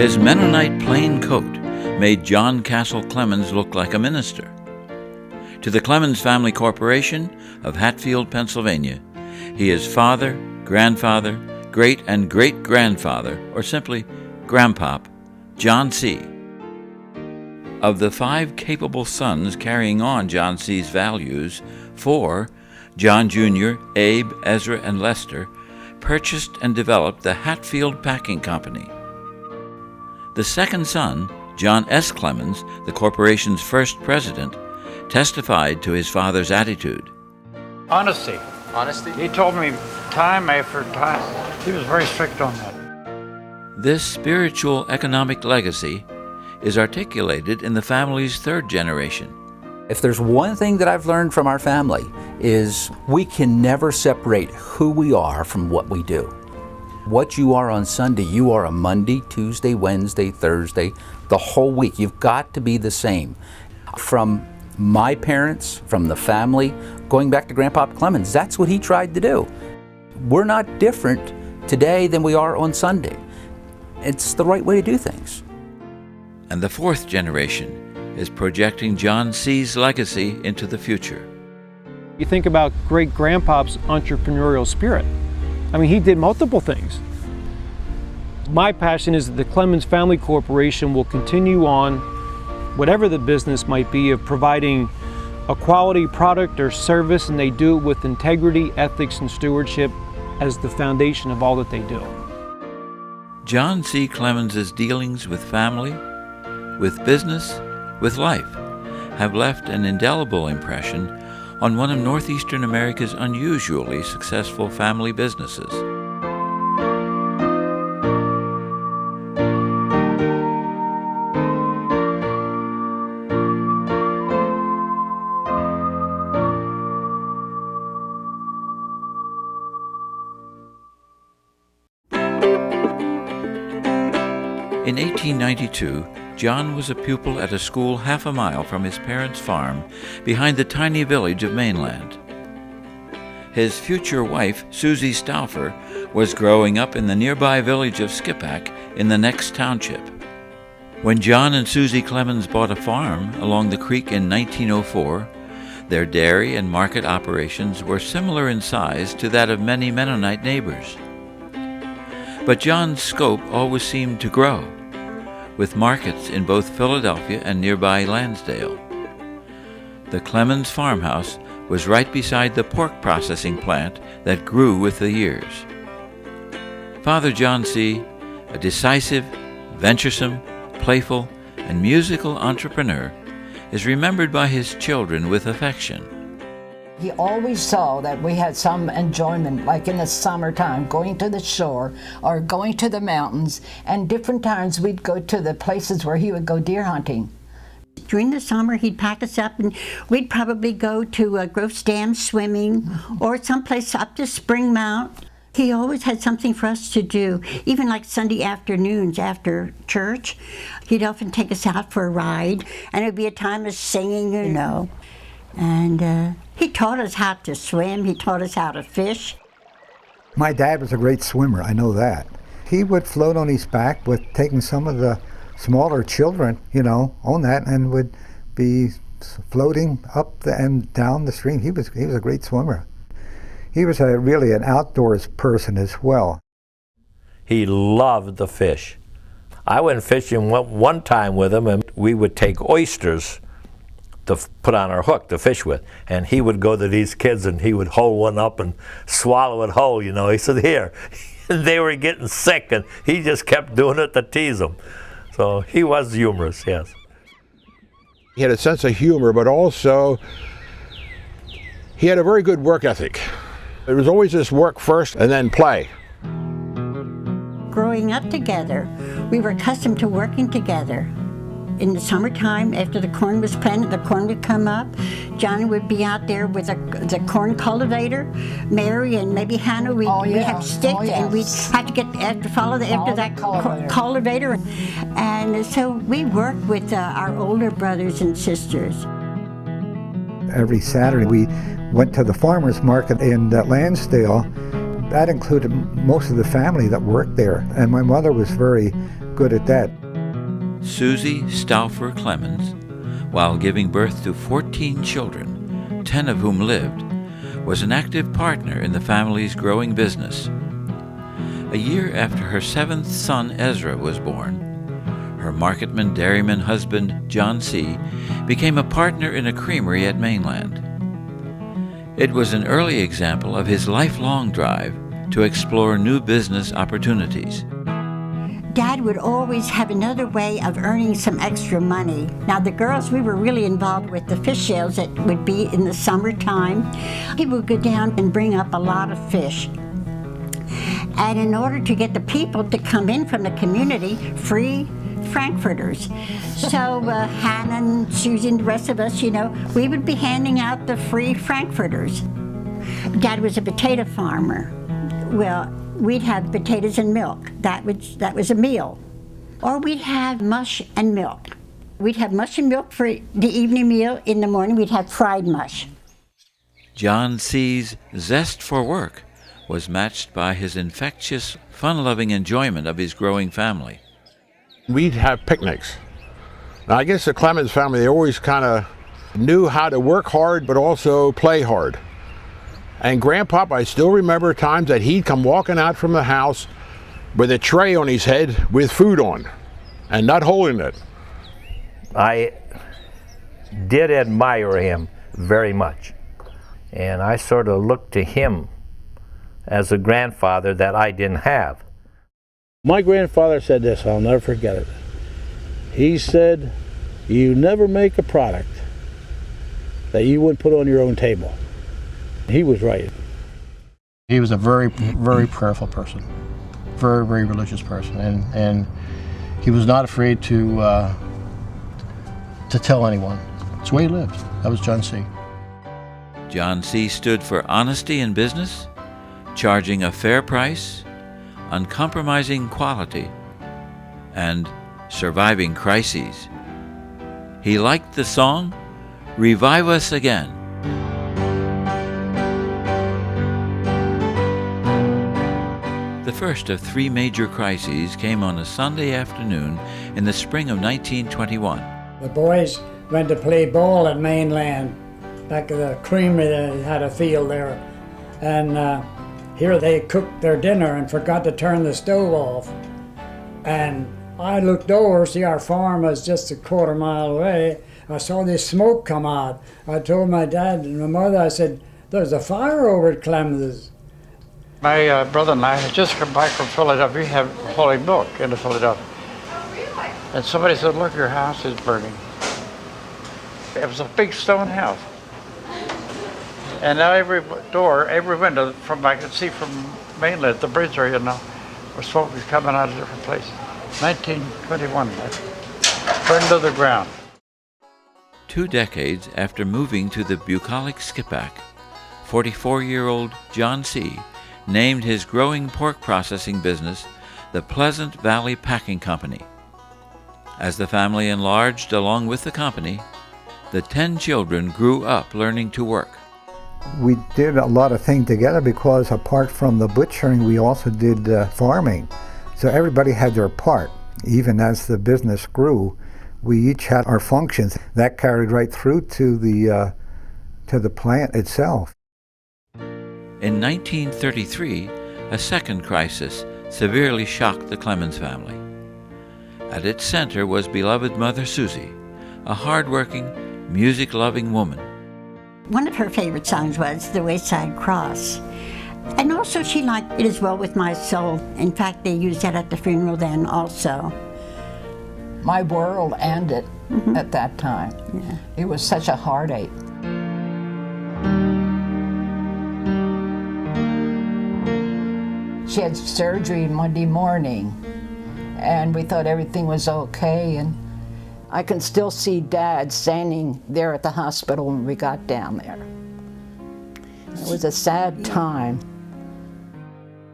His Mennonite plain coat made John Castle Clemens look like a minister. To the Clemens Family Corporation of Hatfield, Pennsylvania, he is father, grandfather, great and great-grandfather, or simply Grandpop, John C. Of the 5 capable sons carrying on John C.'s values, 4, John Jr., Abe, Ezra, and Lester, purchased and developed the Hatfield Packing Company. The second son, John S. Clemens, the corporation's first president, testified to his father's attitude. Honesty. Honesty? He told me time after time. He was very strict on that. This spiritual economic legacy is articulated in the family's 3rd generation. If there's one thing that I've learned from our family is we can never separate who we are from what we do. What you are on Sunday, you are on Monday, Tuesday, Wednesday, Thursday, the whole week. You've got to be the same. From my parents, from the family, going back to Grandpa Clemens, that's what he tried to do. We're not different today than we are on Sunday. It's the right way to do things. And the 4th generation is projecting John C.'s legacy into the future. You think about great-grandpop's entrepreneurial spirit. I mean, he did multiple things. My passion is that the Clemens Family Corporation will continue on, whatever the business might be, of providing a quality product or service, and they do it with integrity, ethics, and stewardship as the foundation of all that they do. John C. Clemens' dealings with family, with business, with life, have left an indelible impression on one of Northeastern America's unusually successful family businesses. In 1892, John was a pupil at a school half a mile from his parents' farm behind the tiny village of Mainland. His future wife, Susie Stauffer, was growing up in the nearby village of Skipack in the next township. When John and Susie Clemens bought a farm along the creek in 1904, their dairy and market operations were similar in size to that of many Mennonite neighbors. But John's scope always seemed to grow, with markets in both Philadelphia and nearby Lansdale. The Clemens farmhouse was right beside the pork processing plant that grew with the years. Father John C., a decisive, venturesome, playful, and musical entrepreneur, is remembered by his children with affection. He always saw that we had some enjoyment, like in the summertime, going to the shore or going to the mountains, and different times we'd go to the places where he would go deer hunting. During the summer, he'd pack us up and we'd probably go to Gross Dam swimming or someplace up to Spring Mount. He always had something for us to do, even like Sunday afternoons after church. He'd often take us out for a ride, and it'd be a time of singing, you know. And he taught us how to swim, he taught us how to fish. My dad was a great swimmer, I know that. He would float on his back with taking some of the smaller children, you know, on that, and would be floating up and down the stream. He was a great swimmer. He was really an outdoors person as well. He loved the fish. I went fishing one time with him, and we would take oysters to put on our hook to fish with, and he would go to these kids and he would hold one up and swallow it whole, you know. He said, here. And they were getting sick, and he just kept doing it to tease them. So he was humorous, yes. He had a sense of humor, but also he had a very good work ethic. It was always just work first and then play. Growing up together, we were accustomed to working together. In the summertime, after the corn was planted, the corn would come up. Johnny would be out there with the corn cultivator. Mary and maybe Hannah, we'd have sticks, and we'd have to follow after that cultivator. And so we worked with our older brothers and sisters. Every Saturday we went to the farmer's market in Lansdale, That included most of the family that worked there, and my mother was very good at that. Susie Stauffer Clemens, while giving birth to 14 children, 10 of whom lived, was an active partner in the family's growing business. A year after her 7th son Ezra was born, her marketman dairyman husband John C. became a partner in a creamery at Mainland. It was an early example of his lifelong drive to explore new business opportunities. Dad would always have another way of earning some extra money. Now the girls, we were really involved with the fish sales that would be in the summertime. He would go down and bring up a lot of fish. And in order to get the people to come in from the community, free frankfurters. So Hannah and Susie and the rest of us, we would be handing out the free frankfurters. Dad was a potato farmer. Well, we'd have potatoes and milk. That was a meal. Or we'd have mush and milk. We'd have mush and milk for the evening meal. In the morning, we'd have fried mush. John C.'s zest for work was matched by his infectious, fun-loving enjoyment of his growing family. We'd have picnics. Now, I guess the Clemens family, they always kind of knew how to work hard but also play hard. And Grandpop, I still remember times that he'd come walking out from the house with a tray on his head with food on and not holding it. I did admire him very much, and I sort of looked to him as a grandfather that I didn't have. My grandfather said this, I'll never forget it. He said, "You never make a product that you wouldn't put on your own table." He was right. He was a very, very prayerful person, very, very religious person, and he was not afraid to tell anyone. It's the way he lived. That was John C. John C. stood for honesty in business, charging a fair price, uncompromising quality, and surviving crises. He liked the song, "Revive Us Again." The first of 3 major crises came on a Sunday afternoon in the spring of 1921. The boys went to play ball at Mainland, back at the creamery that had a field there. And here they cooked their dinner and forgot to turn the stove off. And I looked over, see our farm was just a quarter mile away. I saw this smoke come out. I told my dad and my mother, I said, "There's a fire over at Clemens." My brother and I had just come back from Philadelphia. We have holy milk in Philadelphia. And somebody said, "Look, your house is burning." It was a big stone house. And now every door, every window I could see from Mainland, the bridge area now, where smoke was coming out of different places. 1921, burned to the ground. 2 decades after moving to the bucolic Skipack, 44-year-old John C. named his growing pork processing business the Pleasant Valley Packing Company. As the family enlarged along with the company, the 10 children grew up learning to work. We did a lot of things together because apart from the butchering, we also did farming. So everybody had their part. Even as the business grew, we each had our functions. That carried right through to the plant itself. In 1933, a second crisis severely shocked the Clemens family. At its center was beloved Mother Susie, a hard-working, music-loving woman. One of her favorite songs was The Wayside Cross. And also she liked It Is Well With My Soul. In fact, they used that at the funeral then also. My world ended at that time. Yeah. It was such a heartache. She had surgery Monday morning, and we thought everything was okay, and I can still see Dad standing there at the hospital when we got down there. It was a sad time.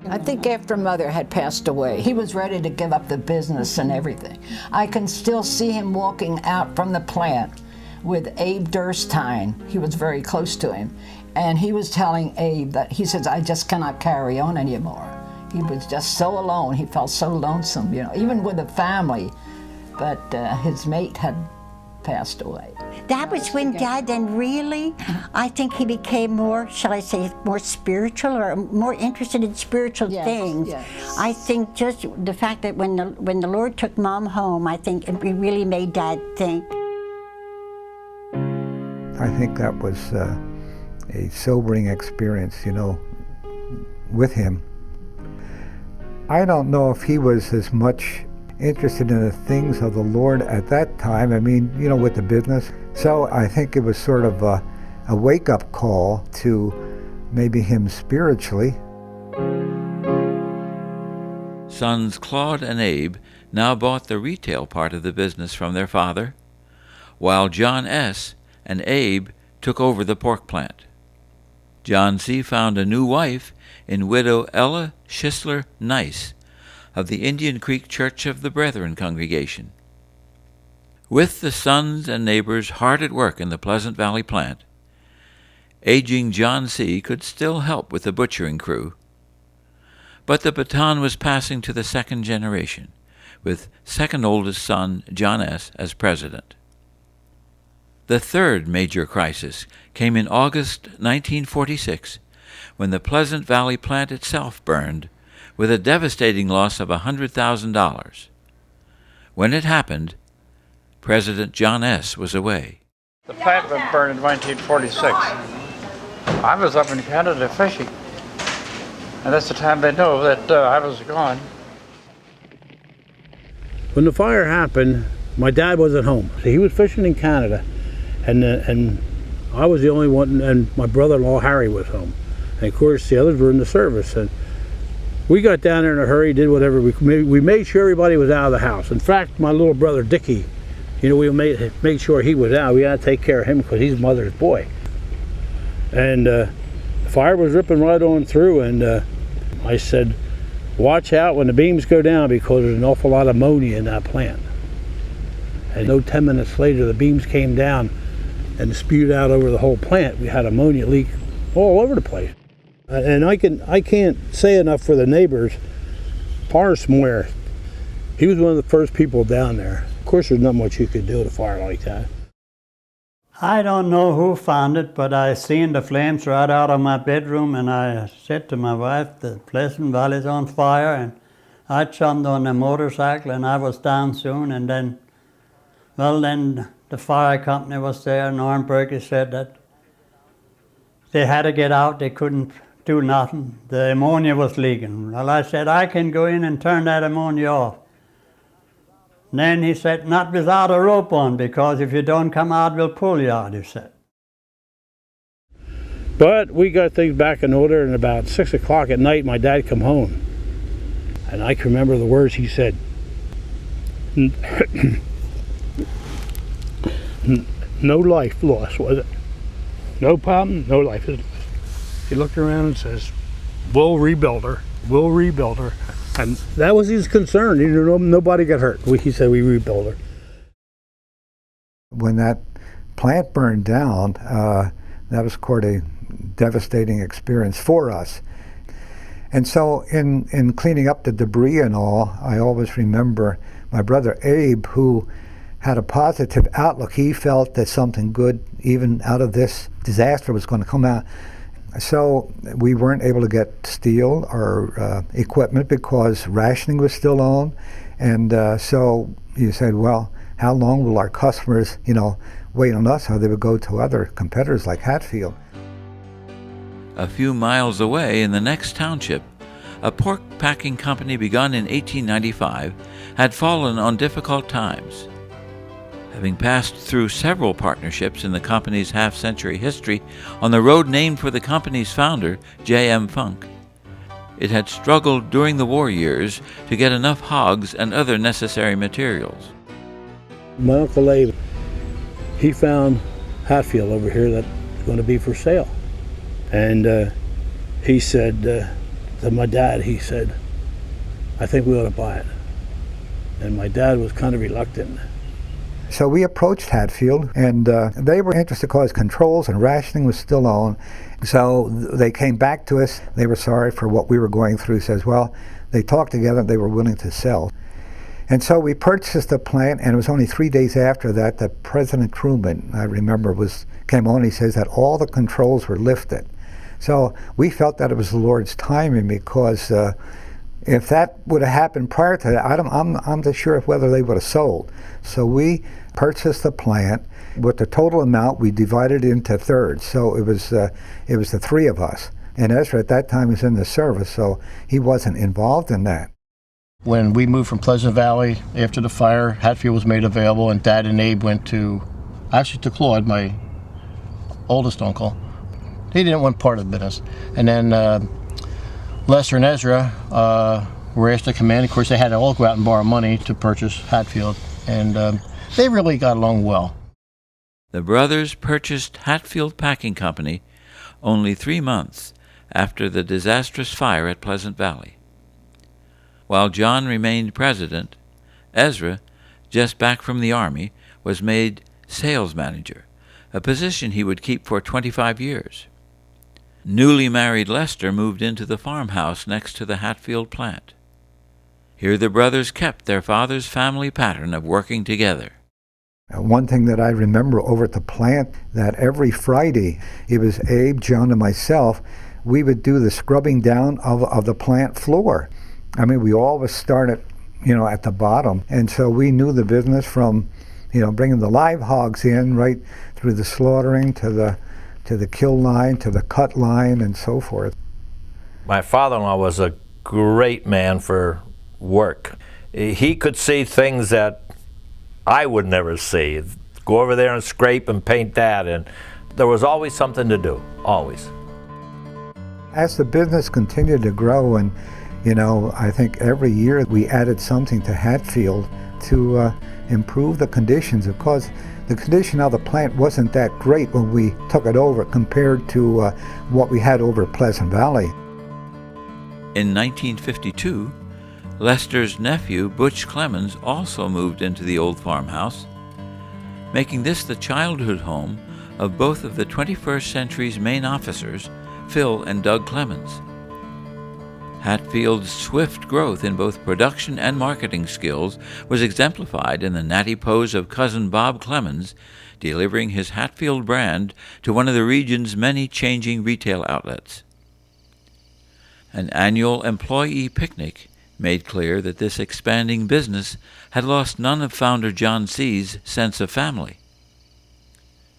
I think after Mother had passed away, he was ready to give up the business and everything. I can still see him walking out from the plant with Abe Durstein. He was very close to him. And he was telling Abe that he says, I just cannot carry on anymore. He was just so alone. He felt so lonesome, you know, even with a family. But his mate had passed away. That was when Dad then really, I think he became more, shall I say, more spiritual or more interested in spiritual things. Yes. I think just the fact that when the Lord took Mom home, I think it really made Dad think. I think that was a sobering experience, you know, with him. I don't know if he was as much interested in the things of the Lord at that time. I mean, you know, with the business. So I think it was sort of a wake-up call to maybe him spiritually. Sons Claude and Abe now bought the retail part of the business from their father, while John S. and Abe took over the pork plant. John C. found a new wife in widow Ella Schisler Nice of the Indian Creek Church of the Brethren congregation. With the sons and neighbors hard at work in the Pleasant Valley plant, aging John C. could still help with the butchering crew, but the baton was passing to the second generation, with second oldest son John S. as president. The third major crisis came in August 1946, when the Pleasant Valley plant itself burned, with a devastating loss of $100,000. When it happened, President John S. was away. The plant was burned in 1946. I was up in Canada fishing, and that's the time they know that I was gone. When the fire happened, my dad wasn't home. So he was fishing in Canada, and I was the only one, and my brother-in-law Harry was home. And of course the others were in the service. And we got down there in a hurry, did whatever we made sure everybody was out of the house. In fact, my little brother Dickie, you know, we made sure he was out. We had to take care of him because he's mother's boy. And the fire was ripping right on through, and I said, watch out when the beams go down, because there's an awful lot of ammonia in that plant. And no 10 minutes later, the beams came down and spewed out over the whole plant. We had ammonia leak all over the place. And I can't say enough for the neighbors. Parsmore, he was one of the first people down there. Of course, there's not much you could do at a fire like that. I don't know who found it, but I seen the flames right out of my bedroom, and I said to my wife, the Pleasant Valley's on fire, and I jumped on a motorcycle, and I was down soon, and then the fire company was there, and Nornberger said that they had to get out, they couldn't do nothing. The ammonia was leaking. Well, I said, I can go in and turn that ammonia off. And then he said, not without a rope on, because if you don't come out, we'll pull you out, he said. But we got things back in order, and about 6 o'clock at night, my dad come home. And I can remember the words he said. No life lost, was it? No problem, no life is lost. He looked around and says, we'll rebuild her, we'll rebuild her. And that was his concern. You know, nobody got hurt. He said we rebuild her. When that plant burned down, that was quite a devastating experience for us. And so in cleaning up the debris and all, I always remember my brother Abe, who had a positive outlook. He felt that something good, even out of this disaster, was going to come out. So we weren't able to get steel or equipment because rationing was still on. And so you said, well, how long will our customers, you know, wait on us? Or they would go to other competitors like Hatfield. A few miles away in the next township, a pork packing company begun in 1895 had fallen on difficult times. Having passed through several partnerships in the company's half-century history on the road named for the company's founder, J.M. Funk, it had struggled during the war years to get enough hogs and other necessary materials. My Uncle Abe, he found Hatfield over here that's going to be for sale. And he said to my dad, he said, I think we ought to buy it. And my dad was kind of reluctant. So we approached Hatfield, and they were interested because controls and rationing was still on. So they came back to us. They were sorry for what we were going through. Says, well, they talked together. They were willing to sell. And so we purchased the plant, and it was only 3 days after that that President Truman, I remember, came on. He says that all the controls were lifted. So we felt that it was the Lord's timing, because if that would have happened prior to that, I'm not sure of whether they would have sold. So we purchased the plant. With the total amount, we divided it into thirds. So it was the three of us. And Ezra at that time was in the service, so he wasn't involved in that. When we moved from Pleasant Valley after the fire, Hatfield was made available, and Dad and Abe went to Claude, my oldest uncle. He didn't want part of the business. And then Lester and Ezra were asked to come in. Of course, they had to all go out and borrow money to purchase Hatfield, and they really got along well. The brothers purchased Hatfield Packing Company only 3 months after the disastrous fire at Pleasant Valley. While John remained president, Ezra, just back from the Army, was made sales manager, a position he would keep for 25 years. Newly married Lester moved into the farmhouse next to the Hatfield plant. Here the brothers kept their father's family pattern of working together. One thing that I remember over at the plant, that every Friday, it was Abe, John, and myself, we would do the scrubbing down of the plant floor. I mean, we always started, at the bottom. And so we knew the business from, bringing the live hogs in right through the slaughtering to the kill line, to the cut line, and so forth. My father-in-law was a great man for work. He could see things that I would never see. Go over there and scrape and paint that, and there was always something to do, always. As the business continued to grow, and I think every year we added something to Hatfield to improve the conditions, because the condition of the plant wasn't that great when we took it over compared to what we had over at Pleasant Valley. In 1952, Lester's nephew, Butch Clemens, also moved into the old farmhouse, making this the childhood home of both of the 21st century's main officers, Phil and Doug Clemens. Hatfield's swift growth in both production and marketing skills was exemplified in the natty pose of cousin Bob Clemens delivering his Hatfield brand to one of the region's many changing retail outlets. An annual employee picnic made clear that this expanding business had lost none of founder John C.'s sense of family.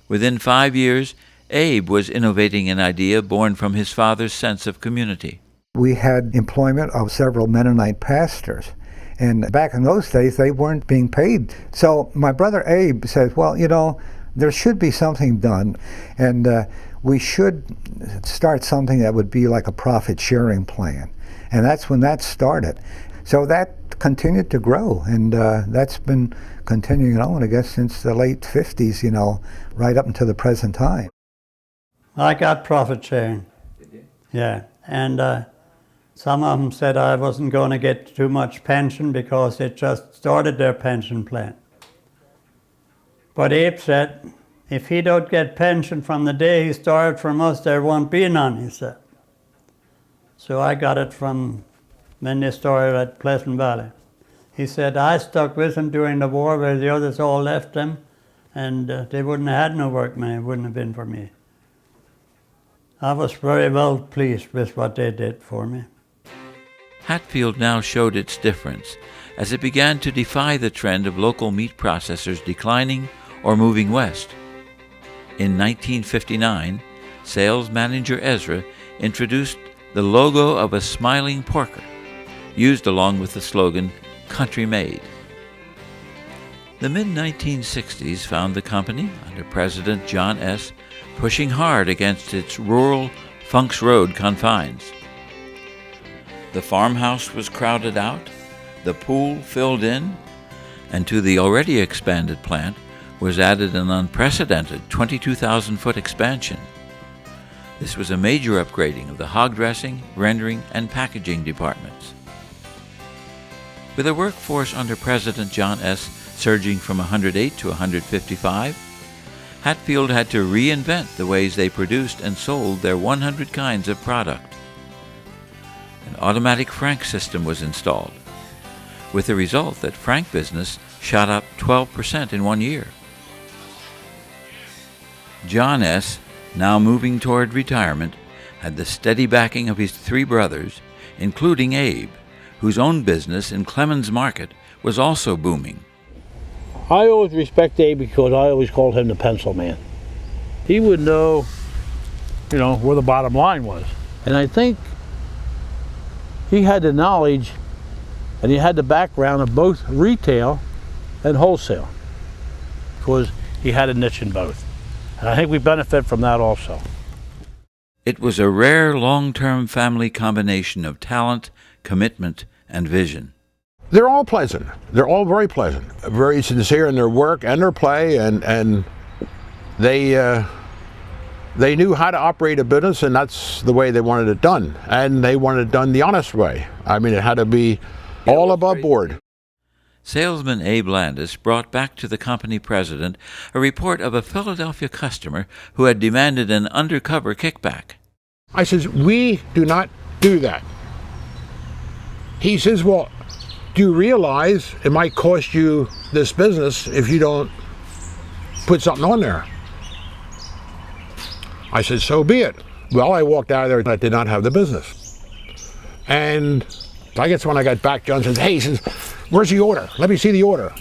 Within 5 years, Abe was innovating an idea born from his father's sense of community. We had employment of several Mennonite pastors, and back in those days they weren't being paid. So my brother Abe said, well, there should be something done, and we should start something that would be like a profit sharing plan. And that's when that started. So that continued to grow, and that's been continuing on, I guess, since the late 50s, right up until the present time. I got profit sharing. Did you? Yeah, and some of them said I wasn't going to get too much pension because it just started their pension plan. But Abe said, if he don't get pension from the day he started from us, there won't be none, he said. So I got it from when they started at Pleasant Valley. He said, I stuck with him during the war where the others all left him, and they wouldn't have had no workmen, it wouldn't have been for me. I was very well pleased with what they did for me. Hatfield now showed its difference as it began to defy the trend of local meat processors declining or moving west. In 1959, sales manager Ezra introduced the logo of a smiling porker, used along with the slogan, Country Made. The mid-1960s found the company, under President John S., pushing hard against its rural Funks Road confines. The farmhouse was crowded out, the pool filled in, and to the already expanded plant was added an unprecedented 22,000-foot expansion. This was a major upgrading of the hog dressing, rendering, and packaging departments. With a workforce under President John S. surging from 108 to 155, Hatfield had to reinvent the ways they produced and sold their 100 kinds of product. An automatic frank system was installed, with the result that frank business shot up 12% in 1 year. John S., now moving toward retirement, had the steady backing of his 3 brothers, including Abe, whose own business in Clemens Market was also booming. I always respect Abe because I always called him the pencil man. He would know, where the bottom line was. And I think he had the knowledge and he had the background of both retail and wholesale because he had a niche in both. And I think we benefit from that also. It was a rare long-term family combination of talent, commitment, and vision. They're all pleasant. They're all very pleasant, very sincere in their work and their play, and they knew how to operate a business, and that's the way they wanted it done. And they wanted it done the honest way. I mean, it had to be all above board. Salesman Abe Landis brought back to the company president a report of a Philadelphia customer who had demanded an undercover kickback. I says, we do not do that. He says, well, do you realize it might cost you this business if you don't put something on there? I said, so be it. Well, I walked out of there and I did not have the business. And I guess when I got back, John says, hey, he says, where's the order? Let me see the order.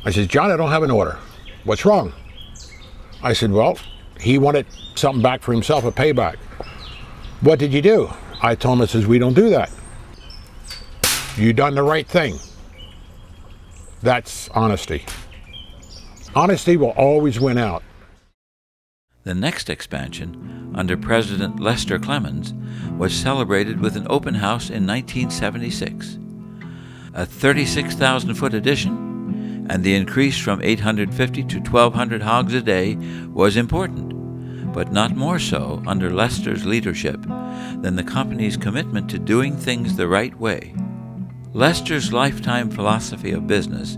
I said, John, I don't have an order. What's wrong? I said, well, he wanted something back for himself, a payback. What did you do? I told him, I says, we don't do that. You done the right thing. That's honesty. Honesty will always win out. The next expansion, under President Lester Clemens, was celebrated with an open house in 1976. A 36,000-foot addition, and the increase from 850 to 1,200 hogs a day was important, but not more so under Lester's leadership than the company's commitment to doing things the right way. Lester's lifetime philosophy of business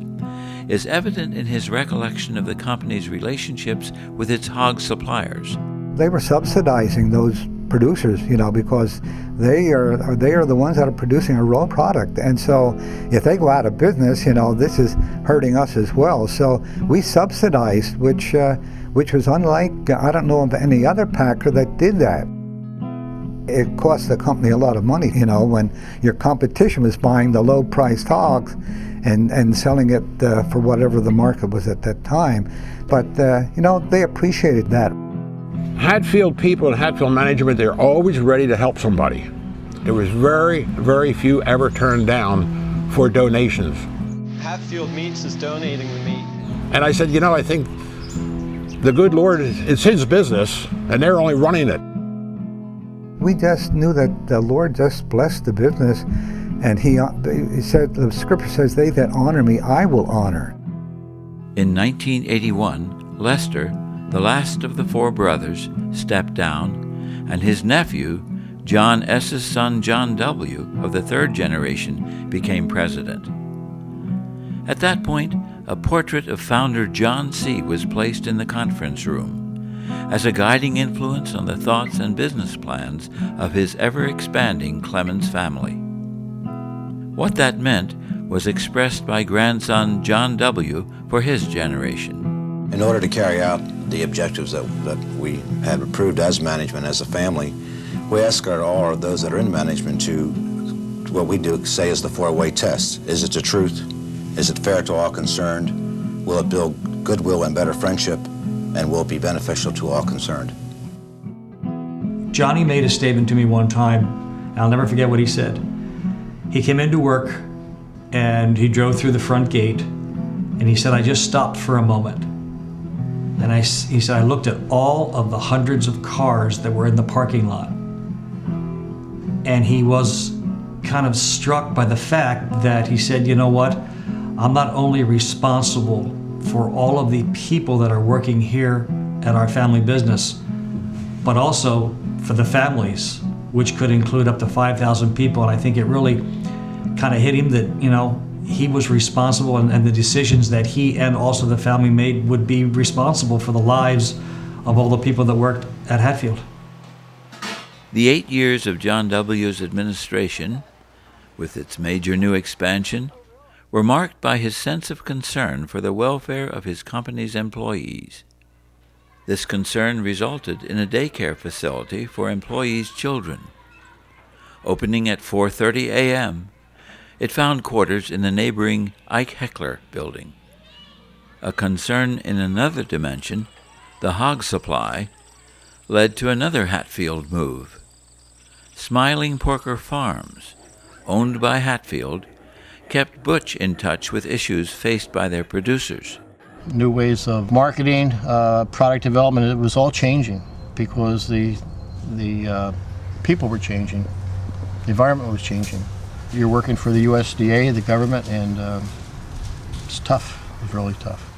is evident in his recollection of the company's relationships with its hog suppliers. They were subsidizing those producers, because they are the ones that are producing a raw product. And so if they go out of business, this is hurting us as well. So we subsidized, which was unlike, I don't know of any other packer that did that. It cost the company a lot of money, when your competition was buying the low-priced hogs and selling it for whatever the market was at that time. But, they appreciated that. Hatfield people and Hatfield management, they're always ready to help somebody. There was very, very few ever turned down for donations. Hatfield Meats is donating the meat. And I said, I think the good Lord, it's his business, and they're only running it. We just knew that the Lord just blessed the business, and he said, the scripture says, they that honor me, I will honor. In 1981, Lester, the last of the 4 brothers, stepped down, and his nephew, John S.'s son John W. of the 3rd generation, became president. At that point, a portrait of founder John C. was placed in the conference room as a guiding influence on the thoughts and business plans of his ever-expanding Clemens family. What that meant was expressed by grandson John W. for his generation. In order to carry out the objectives that we had approved as management, as a family, we ask all of those that are in management to, what we do say is the 4-way test. Is it the truth? Is it fair to all concerned? Will it build goodwill and better friendship? And will it be beneficial to all concerned? Johnny made a statement to me one time, and I'll never forget what he said. He came into work, and he drove through the front gate, and he said, I just stopped for a moment. And he said, I looked at all of the hundreds of cars that were in the parking lot. And he was kind of struck by the fact that he said, you know what? I'm not only responsible for all of the people that are working here at our family business, but also for the families, which could include up to 5,000 people. And I think it really kind of hit him that, he was responsible, and the decisions that he and also the family made would be responsible for the lives of all the people that worked at Hatfield. The 8 years of John W.'s administration, with its major new expansion, were marked by his sense of concern for the welfare of his company's employees. This concern resulted in a daycare facility for employees' children. Opening at 4:30 a.m., it found quarters in the neighboring Ike Heckler building. A concern in another dimension, the hog supply, led to another Hatfield move. Smiling Porker Farms, owned by Hatfield, kept Butch in touch with issues faced by their producers. New ways of marketing, product development, it was all changing because the people were changing, the environment was changing. You're working for the USDA, the government, and it's tough. It was really tough.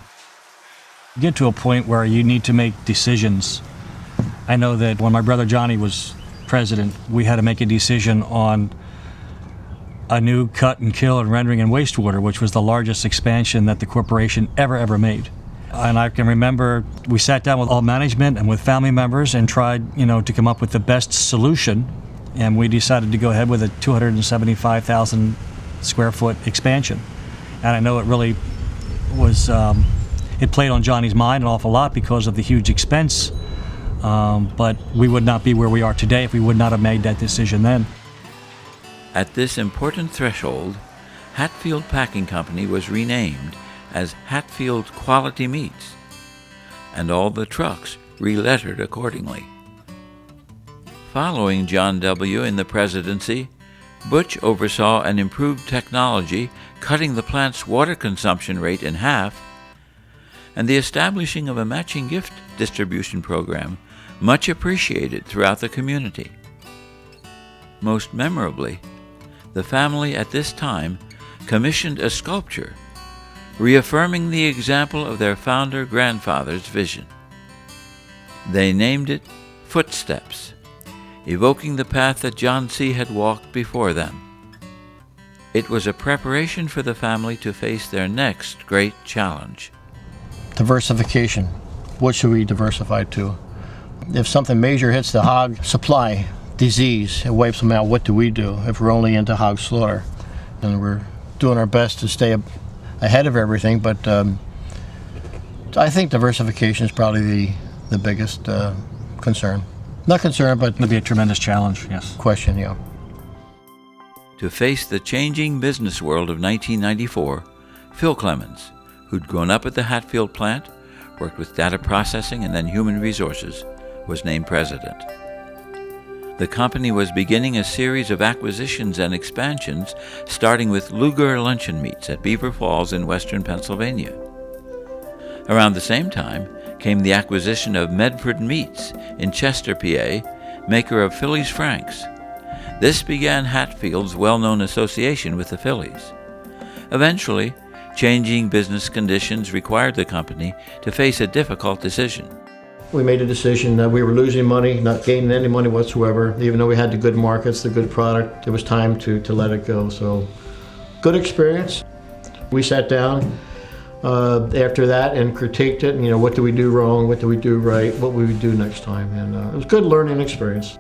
You get to a point where you need to make decisions. I know that when my brother Johnny was president, we had to make a decision on a new cut and kill and rendering and wastewater, which was the largest expansion that the corporation ever made. And I can remember we sat down with all management and with family members and tried, to come up with the best solution. And we decided to go ahead with a 275,000 square foot expansion. And I know it really was, it played on Johnny's mind an awful lot because of the huge expense. But we would not be where we are today if we would not have made that decision then. At this important threshold, Hatfield Packing Company was renamed as Hatfield Quality Meats, and all the trucks relettered accordingly. Following John W. in the presidency, Butch oversaw an improved technology cutting the plant's water consumption rate in half, and the establishing of a matching gift distribution program much appreciated throughout the community. Most memorably, the family at this time commissioned a sculpture reaffirming the example of their founder grandfather's vision. They named it Footsteps, evoking the path that John C. had walked before them. It was a preparation for the family to face their next great challenge. Diversification. What should we diversify to? If something major hits the hog supply, disease, it wipes them out, what do we do if we're only into hog slaughter? And we're doing our best to stay ahead of everything, but I think diversification is probably the biggest concern. Not concern, but it'll be a tremendous challenge, yes. Question, yeah. To face the changing business world of 1994, Phil Clemens, who'd grown up at the Hatfield plant, worked with data processing and then human resources, was named president. The company was beginning a series of acquisitions and expansions, starting with Luger Luncheon Meats at Beaver Falls in western Pennsylvania. Around the same time came the acquisition of Medford Meats in Chester, PA, maker of Phillies Franks. This began Hatfield's well-known association with the Phillies. Eventually, changing business conditions required the company to face a difficult decision. We made a decision that we were losing money, not gaining any money whatsoever. Even though we had the good markets, the good product, it was time to let it go. So, good experience. We sat down after that and critiqued it. And, what do we do wrong? What do we do right? What would we do next time? And it was a good learning experience.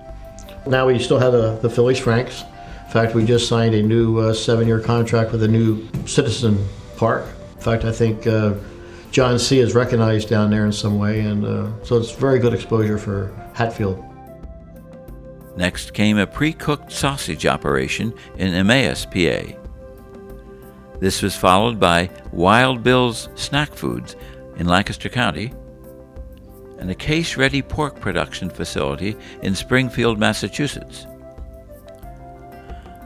Now we still have the Phillies Franks. In fact, we just signed a new 7-year contract with a new Citizen Park. In fact, I think John C. is recognized down there in some way, and so it's very good exposure for Hatfield. Next came a pre-cooked sausage operation in Emmaus, PA. This was followed by Wild Bill's Snack Foods in Lancaster County, and a case-ready pork production facility in Springfield, Massachusetts.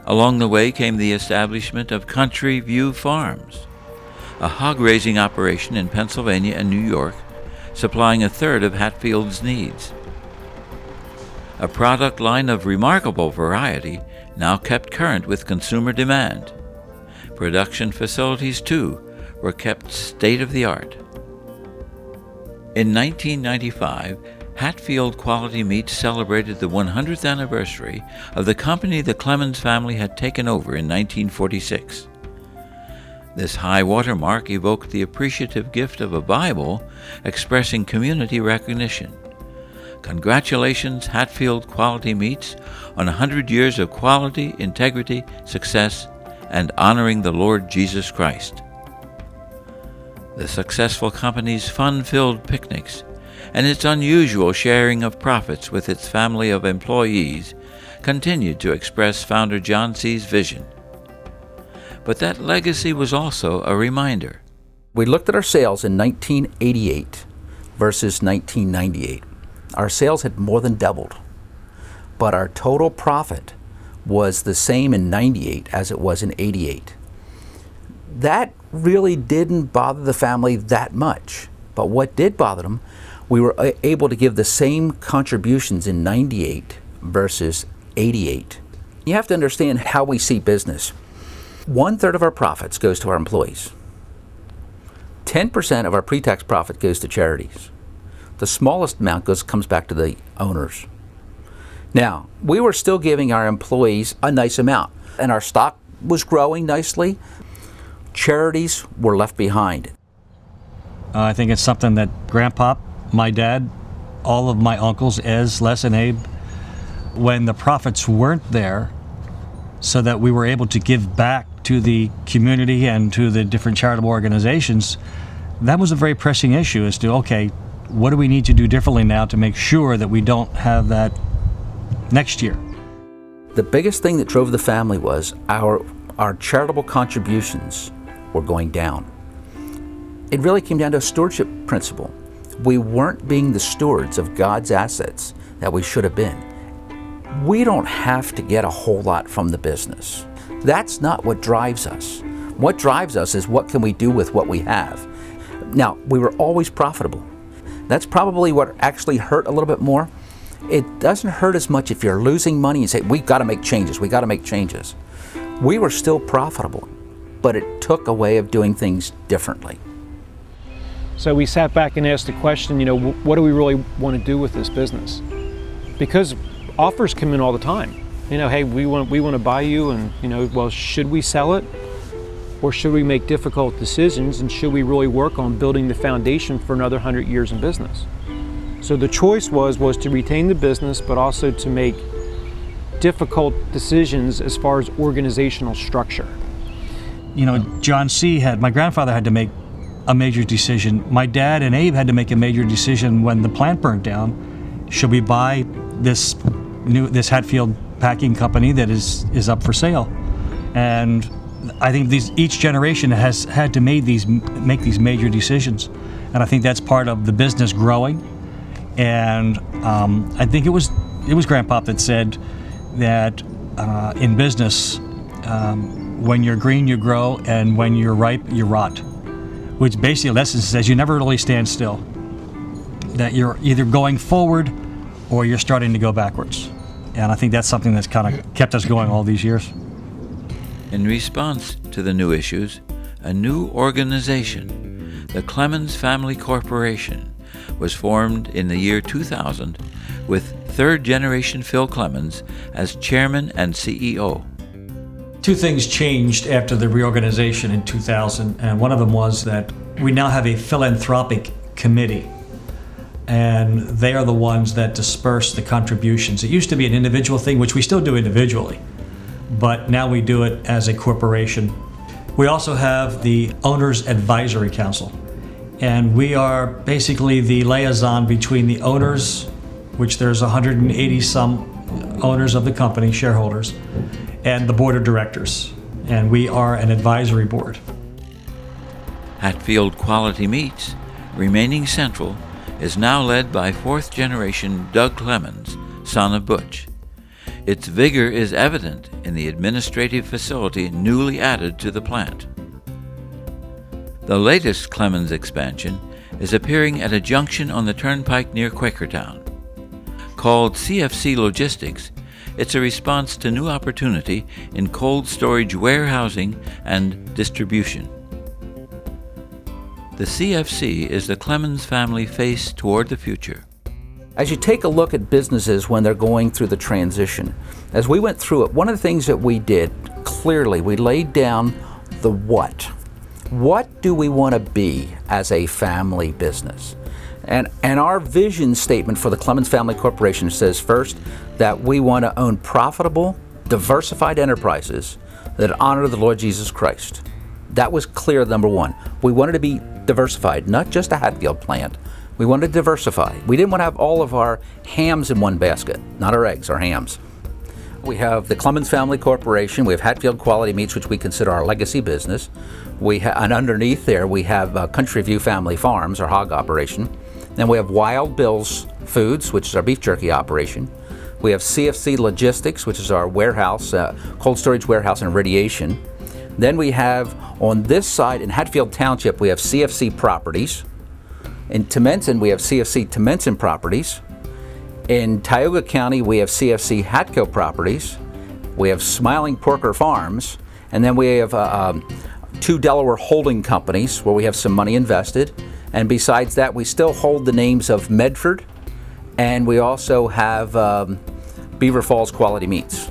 Along the way came the establishment of Country View Farms, a hog-raising operation in Pennsylvania and New York, supplying a third of Hatfield's needs. A product line of remarkable variety now kept current with consumer demand. Production facilities, too, were kept state-of-the-art. In 1995, Hatfield Quality Meats celebrated the 100th anniversary of the company the Clemens family had taken over in 1946. This high water mark evoked the appreciative gift of a Bible expressing community recognition. Congratulations, Hatfield Quality Meats, on 100 years of quality, integrity, success, and honoring the Lord Jesus Christ. The successful company's fun-filled picnics and its unusual sharing of profits with its family of employees continued to express founder John C.'s vision. But that legacy was also a reminder. We looked at our sales in 1988 versus 1998. Our sales had more than doubled, but our total profit was the same in 98 as it was in 88. That really didn't bother the family that much, but what did bother them, we were able to give the same contributions in 98 versus 88. You have to understand how we see business. 1/3 of our profits goes to our employees. 10% of our pre-tax profit goes to charities. The smallest amount comes back to the owners. Now, we were still giving our employees a nice amount, and our stock was growing nicely. Charities were left behind. I think it's something that Grandpop, my dad, all of my uncles, Ez, Les, and Abe, when the profits weren't there, so that we were able to give back to the community and to the different charitable organizations, that was a very pressing issue as to, okay, what do we need to do differently now to make sure that we don't have that next year? The biggest thing that drove the family was our charitable contributions were going down. It really came down to a stewardship principle. We weren't being the stewards of God's assets that we should have been. We don't have to get a whole lot from the business. That's not what drives us. What drives us is what can we do with what we have. Now, we were always profitable. That's probably what actually hurt a little bit more. It doesn't hurt as much if you're losing money and say, we've got to make changes, we got to make changes. We were still profitable, but it took a way of doing things differently. So we sat back and asked the question, what do we really want to do with this business? Because offers come in all the time. Hey, we want to buy you, and well, should we sell it? Or should we make difficult decisions, and should we really work on building the foundation for another 100 years in business? So the choice was to retain the business, but also to make difficult decisions as far as organizational structure. My grandfather had to make a major decision. My dad and Abe had to make a major decision when the plant burnt down. Should we buy this Hatfield Packing Company that is up for sale? And I think each generation has had to make these major decisions, and I think that's part of the business growing. And I think it was Grandpop that said that in business, when you're green you grow, and when you're ripe you rot, which basically in essence says you never really stand still. That you're either going forward or you're starting to go backwards, and I think that's something that's kind of kept us going all these years. In response to the new issues, a new organization, the Clemens Family Corporation, was formed in the year 2000 with third-generation Phil Clemens as chairman and CEO. Two things changed after the reorganization in 2000, and one of them was that we now have a philanthropic committee, and they are the ones that disperse the contributions. It used to be an individual thing, which we still do individually, but now we do it as a corporation. We also have the Owners Advisory Council, and we are basically the liaison between the owners, which there's 180 some owners of the company, shareholders, and the board of directors, and we are an advisory board. Hatfield Quality Meats, remaining central, is now led by fourth-generation Doug Clemens, son of Butch. Its vigor is evident in the administrative facility newly added to the plant. The latest Clemens expansion is appearing at a junction on the turnpike near Quakertown. Called CFC Logistics, it's a response to new opportunity in cold storage warehousing and distribution. The CFC is the Clemens family face toward the future. As you take a look at businesses when they're going through the transition, as we went through it, one of the things that we did, clearly, we laid down the what. What do we want to be as a family business? And our vision statement for the Clemens Family Corporation says first that we want to own profitable, diversified enterprises that honor the Lord Jesus Christ. That was clear, number one. We wanted to be diversified, not just a Hatfield plant. We wanted to diversify. We didn't want to have all of our hams in one basket, not our eggs, our hams. We have the Clemens Family Corporation. We have Hatfield Quality Meats, which we consider our legacy business. And underneath there, we have Country View Family Farms, our hog operation. Then we have Wild Bill's Foods, which is our beef jerky operation. We have CFC Logistics, which is our warehouse, cold storage warehouse and irradiation. Then we have on this side in Hatfield Township, we have CFC Properties. In Temenson, we have CFC Temenson Properties. In Tioga County, we have CFC Hatco Properties. We have Smiling Porker Farms. And then we have 2 Delaware holding companies where we have some money invested. And besides that, we still hold the names of Medford, and we also have Beaver Falls Quality Meats.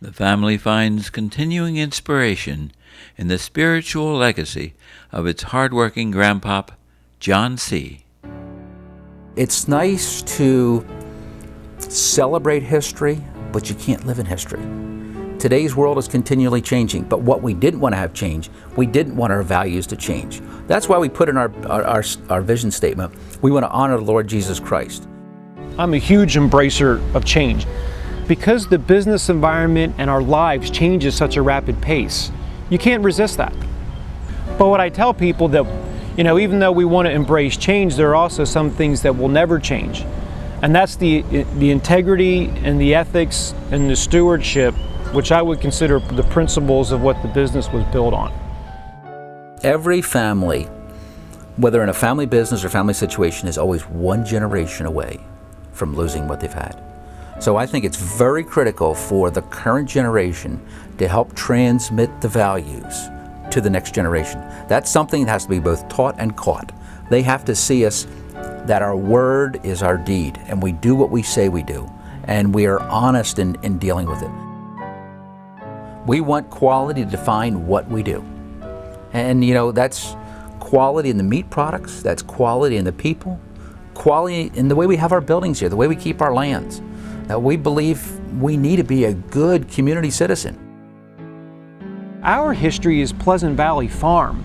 The family finds continuing inspiration in the spiritual legacy of its hardworking grandpop, John C. It's nice to celebrate history, but you can't live in history. Today's world is continually changing, but what we didn't want to have change, we didn't want our values to change. That's why we put in our vision statement, we want to honor the Lord Jesus Christ. I'm a huge embracer of change. Because the business environment and our lives change at such a rapid pace, you can't resist that. But what I tell people that, even though we want to embrace change, there are also some things that will never change. And that's the integrity and the ethics and the stewardship, which I would consider the principles of what the business was built on. Every family, whether in a family business or family situation, is always one generation away from losing what they've had. So I think it's very critical for the current generation to help transmit the values to the next generation. That's something that has to be both taught and caught. They have to see us that our word is our deed, and we do what we say we do, and we are honest in dealing with it. We want quality to define what we do. And that's quality in the meat products, that's quality in the people, quality in the way we have our buildings here, the way we keep our lands. That we believe we need to be a good community citizen. Our history is Pleasant Valley Farm.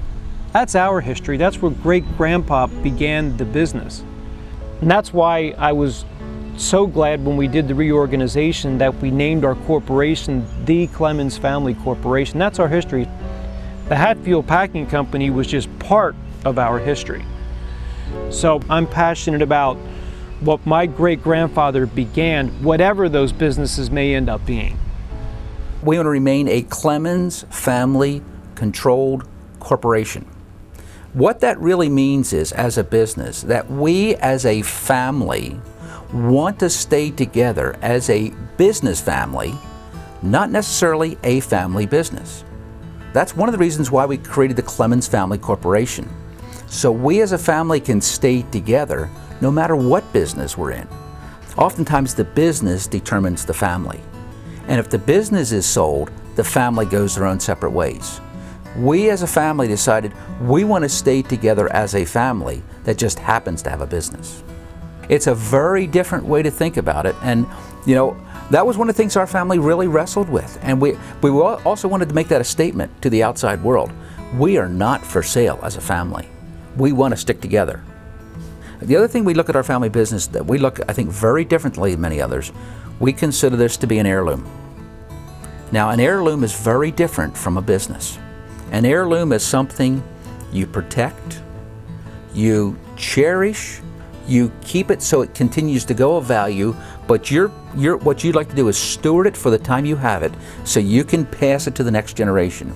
That's our history. That's where great-grandpa began the business. And that's why I was so glad when we did the reorganization that we named our corporation the Clemens Family Corporation. That's our history. The Hatfield Packing Company was just part of our history. So I'm passionate about what my great-grandfather began, whatever those businesses may end up being. We want to remain a Clemens Family Controlled Corporation. What that really means is, as a business, that we as a family want to stay together as a business family, not necessarily a family business. That's one of the reasons why we created the Clemens Family Corporation. So we as a family can stay together no matter what business we're in. Oftentimes the business determines the family. And if the business is sold, the family goes their own separate ways. We as a family decided we want to stay together as a family that just happens to have a business. It's a very different way to think about it, and that was one of the things our family really wrestled with. And we also wanted to make that a statement to the outside world. We are not for sale as a family. We want to stick together. The other thing we look at our family business that we look, I think, very differently than many others, we consider this to be an heirloom. Now, an heirloom is very different from a business. An heirloom is something you protect, you cherish, you keep it so it continues to go of value, but what you'd like to do is steward it for the time you have it so you can pass it to the next generation.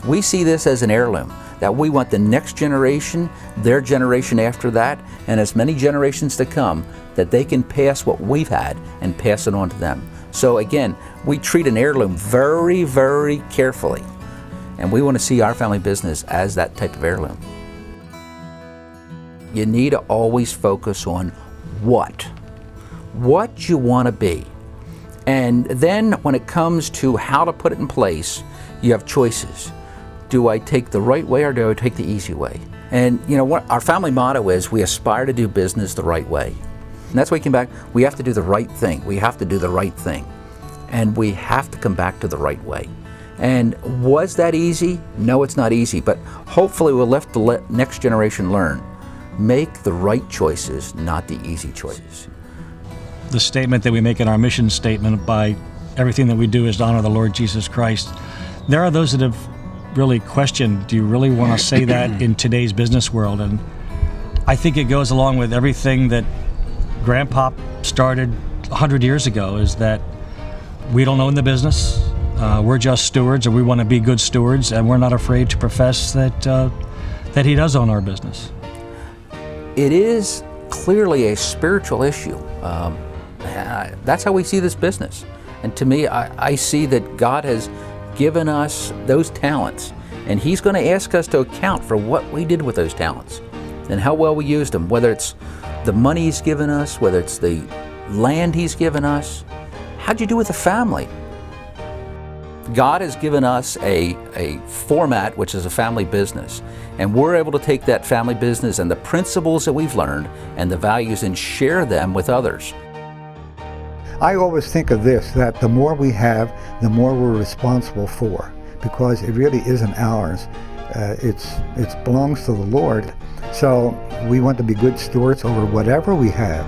We see this as an heirloom, that we want the next generation, their generation after that, and as many generations to come, that they can pass what we've had and pass it on to them. So again, we treat an heirloom very, very carefully, and we want to see our family business as that type of heirloom. You need to always focus on what you want to be. And then when it comes to how to put it in place, you have choices. Do I take the right way or do I take the easy way? And you know what our family motto is, we aspire to do business the right way. And that's why we came back, we have to do the right thing. We have to do the right thing. And we have to come back to the right way. And was that easy? No, it's not easy, but hopefully we'll let the next generation learn. Make the right choices, not the easy choices. The statement that we make in our mission statement, by everything that we do is to honor the Lord Jesus Christ. There are those that have really questioned, do you really want to say that in today's business world? And I think it goes along with everything that Grandpa started 100 years ago, is that we don't own the business. We're just stewards, and we want to be good stewards, and we're not afraid to profess that he does own our business. It is clearly a spiritual issue. That's how we see this business. And to me, I see that God has given us those talents, and he's going to ask us to account for what we did with those talents and how well we used them, whether it's the money he's given us, whether it's the land he's given us. How'd you do with the family? God has given us a format, which is a family business, and we're able to take that family business and the principles that we've learned and the values and share them with others. I always think of this, that the more we have, the more we're responsible for, because it really isn't ours. It belongs to the Lord. So we want to be good stewards over whatever we have.